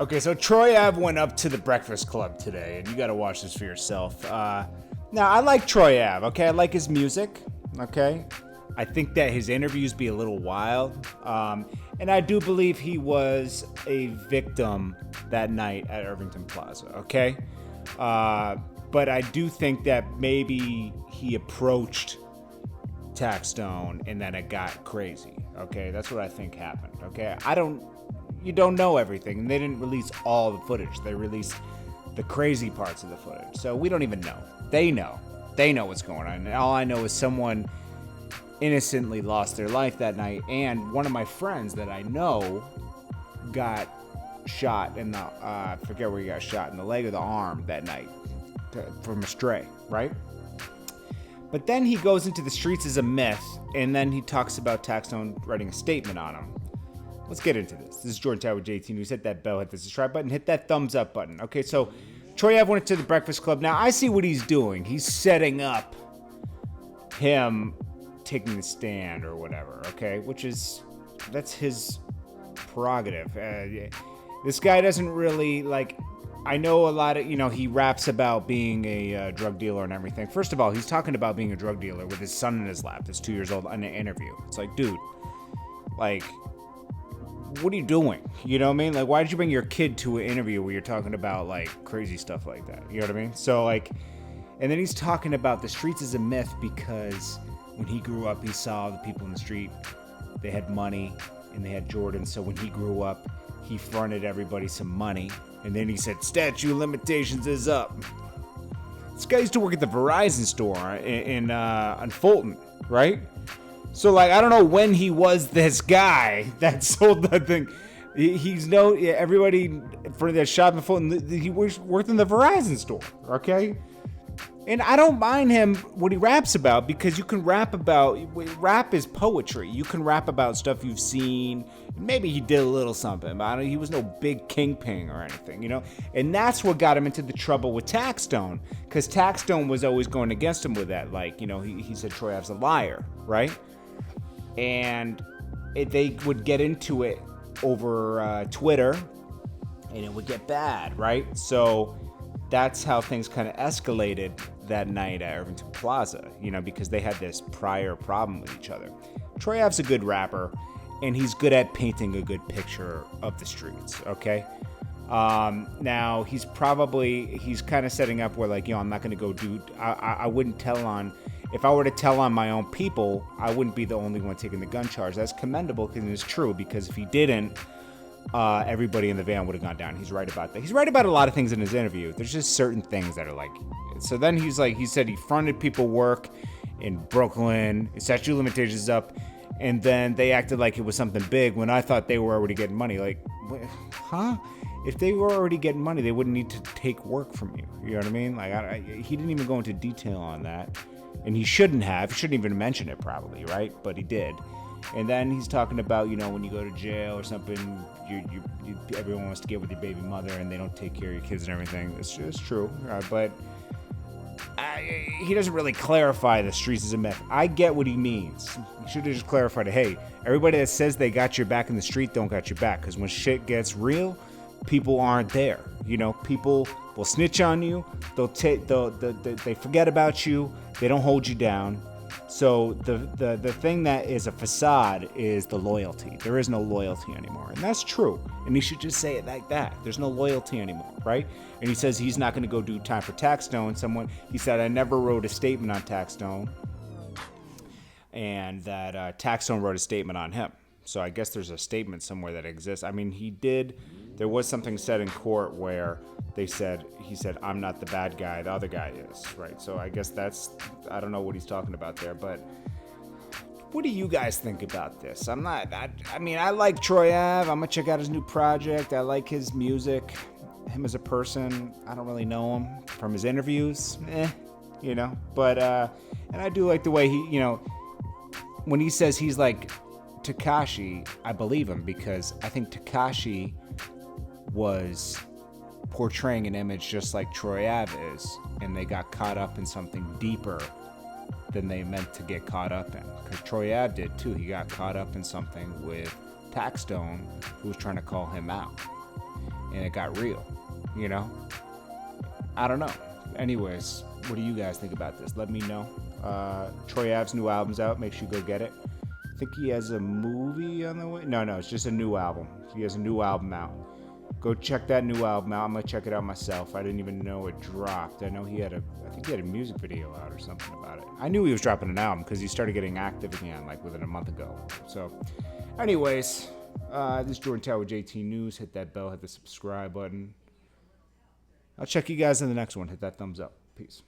Okay, so Troy Ave went up to the Breakfast Club today, and you got to watch this for yourself. Now, I like Troy Ave, okay? I like his music, okay? I think that his interviews be a little wild. And I do believe he was a victim that night at Irvington Plaza, okay? But I do think that maybe he approached Taxstone and then it got crazy, okay? That's what I think happened, okay? You don't know everything, and they didn't release all the footage. They released the crazy parts of the footage. So we don't even know. They know. They know what's going on. And all I know is someone innocently lost their life that night, and one of my friends that I know got shot in the, I forget where he got shot, in the leg or the arm that night from a stray, right? But then he goes into the streets as a myth, and then he talks about Taxstone writing a statement on him. Let's get into this. This is Jordan Tower with JT News. Hit that bell, hit the subscribe button, hit that thumbs up button. Okay, so Troy Ave went to the Breakfast Club. Now, I see what he's doing. He's setting up him taking the stand or whatever, okay? That's his prerogative. This guy doesn't really, I know a lot of, he raps about being a drug dealer and everything. First of all, he's talking about being a drug dealer with his son in his lap that's 2 years old in an interview. It's like, dude, what are you doing? You know what I mean? Why did you bring your kid to an interview where you're talking about, crazy stuff like that? You know what I mean? So, and then he's talking about the streets as a myth because when he grew up, he saw the people in the street, they had money and they had Jordans. So when he grew up, he fronted everybody some money. And then he said, statute of limitations is up. This guy used to work at the Verizon store in Fulton, right? So, I don't know when he was this guy that sold that thing. Everybody for that shop in Fulton, he worked in the Verizon store, okay? And I don't mind him what he raps about, because you can rap is poetry. You can rap about stuff you've seen. Maybe he did a little something, but he was no big kingpin or anything, And that's what got him into the trouble with Taxstone, because Taxstone was always going against him with that. He said Troy Ave's a liar, right? And they would get into it over Twitter, and it would get bad, right? So that's how things kind of escalated that night at Irvington Plaza, because they had this prior problem with each other. Troy Ave's a good rapper, and he's good at painting a good picture of the streets, okay? Now, he's kind of setting up where, I'm not going to go do, I wouldn't tell on, if I were to tell on my own people, I wouldn't be the only one taking the gun charge. That's commendable, because it's true, because if he didn't, everybody in the van would have gone down. He's right about that. He's right about a lot of things in his interview. There's just certain things that are so then he said he fronted people work in Brooklyn, his statute of limitations is up, and then they acted like it was something big when I thought they were already getting money. Huh? If they were already getting money, they wouldn't need to take work from you. You know what I mean? He didn't even go into detail on that. And he shouldn't have. He shouldn't even mention it probably, right? But he did. And then he's talking about, when you go to jail or something, everyone wants to get with your baby mother and they don't take care of your kids and everything. It's true. But he doesn't really clarify the streets as a myth. I get what he means. He should have just clarified it. Hey, everybody that says they got your back in the street don't got your back. Because when shit gets real, people aren't there. People will snitch on you. They forget about you. They don't hold you down. So the thing that is a facade is the loyalty. There is no loyalty anymore. And that's true. And he should just say it like that. There's no loyalty anymore, right? And he says he's not going to go do time for Taxstone. He said, I never wrote a statement on Taxstone. And that Taxstone wrote a statement on him. So I guess there's a statement somewhere that exists. I mean, there was something said in court where he said, I'm not the bad guy, the other guy is, right? So I guess I don't know what he's talking about there, but what do you guys think about this? I like Troy Ave. I'm going to check out his new project. I like his music. Him as a person, I don't really know him. From his interviews, but, and I do like the way he, when he says he's like Tekashi, I believe him, because I think Tekashi was portraying an image just like Troy Ave is, and they got caught up in something deeper than they meant to get caught up in. Because Troy Ave did too. He got caught up in something with Taxstone, who was trying to call him out. and it got real, you know? I don't know. Anyways, what do you guys think about this? Let me know. Troy Ave's new album's out. Make sure you go get it. I think he has a movie on the way. No, it's just a new album. He has a new album out. Go check that new album out. I'm gonna check it out myself. I didn't even know it dropped. I know I think he had a music video out or something about it. I knew he was dropping an album because he started getting active again like within a month ago. So, anyways, this is Jordan Tower with JT News. Hit that bell, hit the subscribe button. I'll check you guys in the next one. Hit that thumbs up. Peace.